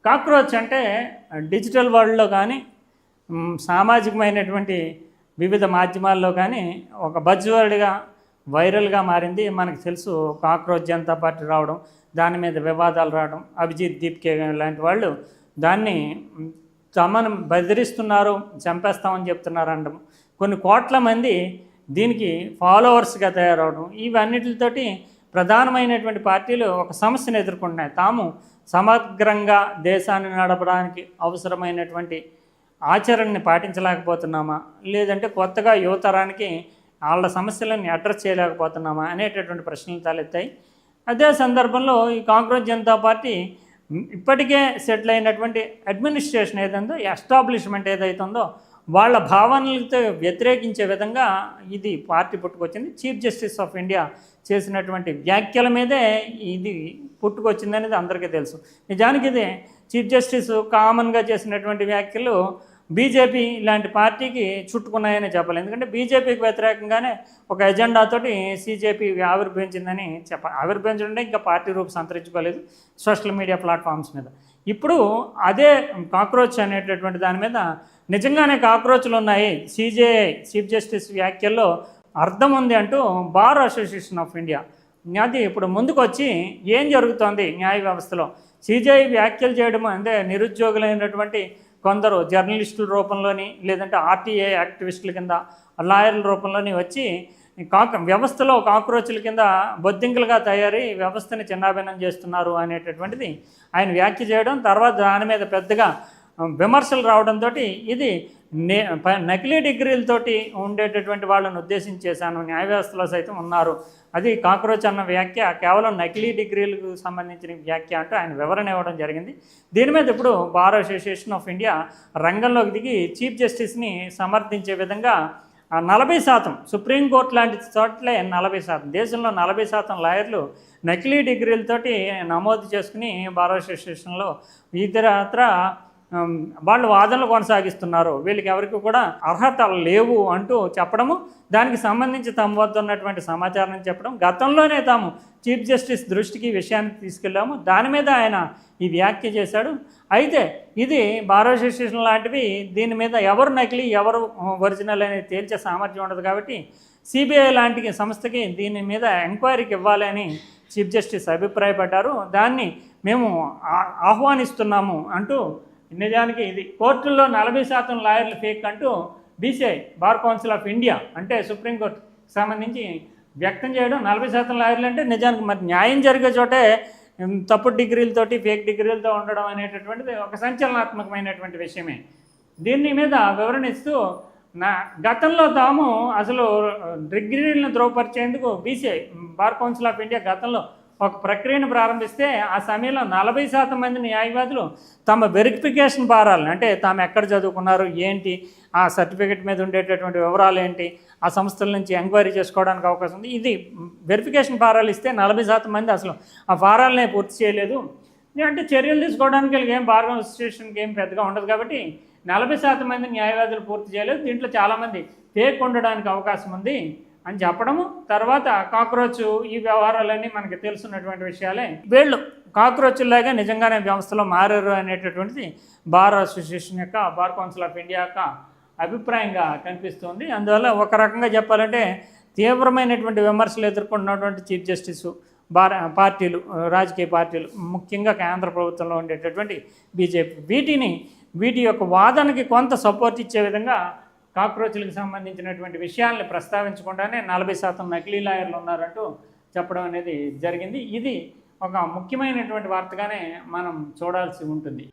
Cockroach అంటే digital వరల్డ్లో కానీ సామాజికమైనటువంటి వివిధ మాధ్యమాల్లో కానీ ఒక బజ్వర్డ్గా వైరల్గా మారింది. మనకు తెలుసు కాక్రోచ్ జనతా పార్టీ రావడం, దాని మీద వివాదాలు రావడం, అభిజిత్ దీప్కే లాంటి వాళ్ళు దాన్ని తమను బెదిరిస్తున్నారు, చంపేస్తామని చెప్తున్నారు అనడం, కొన్ని కోట్ల మంది దీనికి ఫాలోవర్స్గా తయారవడం, ఇవన్నిటితోటి ప్రధానమైనటువంటి పార్టీలు ఒక సమస్యను ఎదుర్కొంటున్నాయి. తాము సమగ్రంగా దేశాన్ని నడపడానికి అవసరమైనటువంటి ఆచరణని పాటించలేకపోతున్నామా, లేదంటే కొత్తగా యువతరానికి వాళ్ళ సమస్యలను అడ్రస్ చేయలేకపోతున్నామా అనేటటువంటి ప్రశ్నలు తలెత్తాయి. అదే సందర్భంలో ఈ కాంగ్రెస్ జనతా పార్టీ ఇప్పటికే సెటిల్ అయినటువంటి అడ్మినిస్ట్రేషన్ ఏదైందో, ఎస్టాబ్లిష్మెంట్ ఏదైతుందో వాళ్ళ భావనలతో వ్యతిరేకించే విధంగా ఇది పార్టీ పుట్టుకొచ్చింది. చీఫ్ జస్టిస్ ఆఫ్ ఇండియా చేసినటువంటి వ్యాఖ్యల మీదే ఇది పుట్టుకొచ్చిందనేది అందరికీ తెలుసు. నిజానికి ఇది చీఫ్ జస్టిస్ కామన్గా చేసినటువంటి వ్యాఖ్యలు బీజేపీ ఇలాంటి పార్టీకి చుట్టుకున్నాయని చెప్పాలి. ఎందుకంటే బీజేపీకి వ్యతిరేకంగానే ఒక ఎజెండాతోటి సీజేపీ ఆవిర్భవించిందని ఆవిర్భవించడం ఇంకా పార్టీ రూపు సంతరించుకోలేదు సోషల్ మీడియా ప్లాట్ఫామ్స్ మీద. ఇప్పుడు అదే కాక్రోచ్ అనేటటువంటి దాని మీద నిజంగానే కాక్రోచ్లు ఉన్నాయి, సీజేఐ చీఫ్ జస్టిస్ వ్యాఖ్యల్లో అర్థం ఉంది అంటూ బార్ అసోసియేషన్ ఆఫ్ ఇండియా అది ఇప్పుడు ముందుకు వచ్చి ఏం జరుగుతోంది న్యాయ వ్యవస్థలో, సీజేఐ వ్యాఖ్యలు చేయడం అంటే నిరుద్యోగులైనటువంటి కొందరు జర్నలిస్టుల రూపంలోని, లేదంటే ఆర్టీఐ యాక్టివిస్టుల కింద, లాయర్ల రూపంలోని వచ్చి వ్యవస్థలో కాక్రోచ్ల కింద బొద్దింకలుగా తయారీ వ్యవస్థని చిన్నాభిన్నం చేస్తున్నారు అనేటటువంటిది ఆయన వ్యాఖ్య చేయడం, తర్వాత దాని మీద పెద్దగా విమర్శలు రావడంతో ఇది నకిలీ డిగ్రీలతోటి ఉండేటటువంటి వాళ్ళని ఉద్దేశించేశాను, న్యాయ వ్యవస్థలో సైతం ఉన్నారు, అది కాక్రోచ్ అన్న వ్యాఖ్య కేవలం నకిలీ డిగ్రీలకు సంబంధించిన వ్యాఖ్య అంటూ ఆయన వివరణ ఇవ్వడం జరిగింది. దీని మీద ఇప్పుడు బార్ అసోసియేషన్ ఆఫ్ ఇండియా రంగంలోకి దిగి చీఫ్ జస్టిస్ని సమర్థించే విధంగా 40% సుప్రీంకోర్టు లాంటి చోట్లే 40%, దేశంలో 40% లాయర్లు నకిలీ డిగ్రీలతోటి నమోదు చేసుకుని బార్ అసోసియేషన్లో ఇతరత్ర వాళ్ళు వాదనలు కొనసాగిస్తున్నారు, వీళ్ళకి ఎవరికి కూడా అర్హతలు లేవు అంటూ చెప్పడము, దానికి సంబంధించి తమ వద్ద ఉన్నటువంటి సమాచారం చెప్పడం, గతంలోనే తాము చీఫ్ జస్టిస్ దృష్టికి ఈ విషయాన్ని తీసుకెళ్ళాము, దాని మీద ఆయన ఈ వ్యాఖ్య చేశాడు. అయితే ఇది బార్ అసోసియేషన్ లాంటివి దీని మీద ఎవరు నకిలీ ఎవరు ఒరిజినల్ అనేది తేల్చే సామర్థ్యం ఉండదు కాబట్టి సిబిఐ లాంటి సంస్థకి దీని మీద ఎంక్వైరీకి ఇవ్వాలని చీఫ్ జస్టిస్ అభిప్రాయపడ్డారు. దాన్ని మేము ఆహ్వానిస్తున్నాము అంటూ, నిజానికి ఇది కోర్టుల్లో 40% లాయర్లు ఫేక్ అంటూ BCI bar council of India అంటే సుప్రీంకోర్టుకి సంబంధించి వ్యక్తం చేయడం, 40% లాయర్లు అంటే నిజానికి మరి న్యాయం జరిగే చోటే తప్పుడు డిగ్రీలతోటి ఫేక్ డిగ్రీలతో ఉండడం అనేటటువంటిది ఒక సంచలనాత్మకమైనటువంటి విషయమే. దీని మీద వివరణ ఇస్తూ గతంలో తాము అసలు డిగ్రీలను ధృవపరిచేందుకు BCI bar council of India గతంలో ఒక ప్రక్రియను ప్రారంభిస్తే ఆ సమయంలో 40% మంది న్యాయవాదులు తమ వెరిఫికేషన్ ఫారాలను, అంటే తాము ఎక్కడ చదువుకున్నారు ఏంటి, ఆ సర్టిఫికెట్ మీద ఉండేటటువంటి వివరాలు ఏంటి, ఆ సంస్థల నుంచి ఎంక్వైరీ చేసుకోవడానికి అవకాశం ఉంది, ఇది వెరిఫికేషన్ ఫారాలు ఇస్తే 40% మంది అసలు ఆ ఫారాలనే పూర్తి చేయలేదు. అంటే చర్యలు తీసుకోవడానికి వీళ్ళకి ఏం బార్ అసోసియేషన్కి ఏం పెద్దగా ఉండదు కాబట్టి 40% మంది న్యాయవాదులు పూర్తి చేయలేదు, దీంట్లో చాలామంది ఫేక్ ఉండడానికి అవకాశం ఉంది అని చెప్పడము. తర్వాత కాక్రోచ్ ఈ వ్యవహారాలన్నీ మనకి తెలుసున్నటువంటి విషయాలే, వీళ్ళు కాక్రోచ్లాగా నిజంగానే వ్యవస్థలో మారారు అనేటటువంటిది బార్ అసోసియేషన్ యొక్క బార్ కౌన్సిల్ ఆఫ్ ఇండియా యొక్క అభిప్రాయంగా కనిపిస్తుంది. అందువల్ల ఒక రకంగా చెప్పాలంటే తీవ్రమైనటువంటి విమర్శలు ఎదుర్కొంటున్నటువంటి చీఫ్ జస్టిస్ పార్టీలు, రాజకీయ పార్టీలు, ముఖ్యంగా కేంద్ర ప్రభుత్వంలో ఉండేటటువంటి బీజేపీ, వీటి యొక్క వాదనకి కొంత సపోర్ట్ ఇచ్చే విధంగా కాక్రోచ్లకు సంబంధించినటువంటి విషయాల్ని ప్రస్తావించకుండానే 40% నకిలీ లాయర్లు ఉన్నారంటూ చెప్పడం అనేది జరిగింది. ఇది ఒక ముఖ్యమైనటువంటి వార్తగానే మనం చూడాల్సి ఉంటుంది.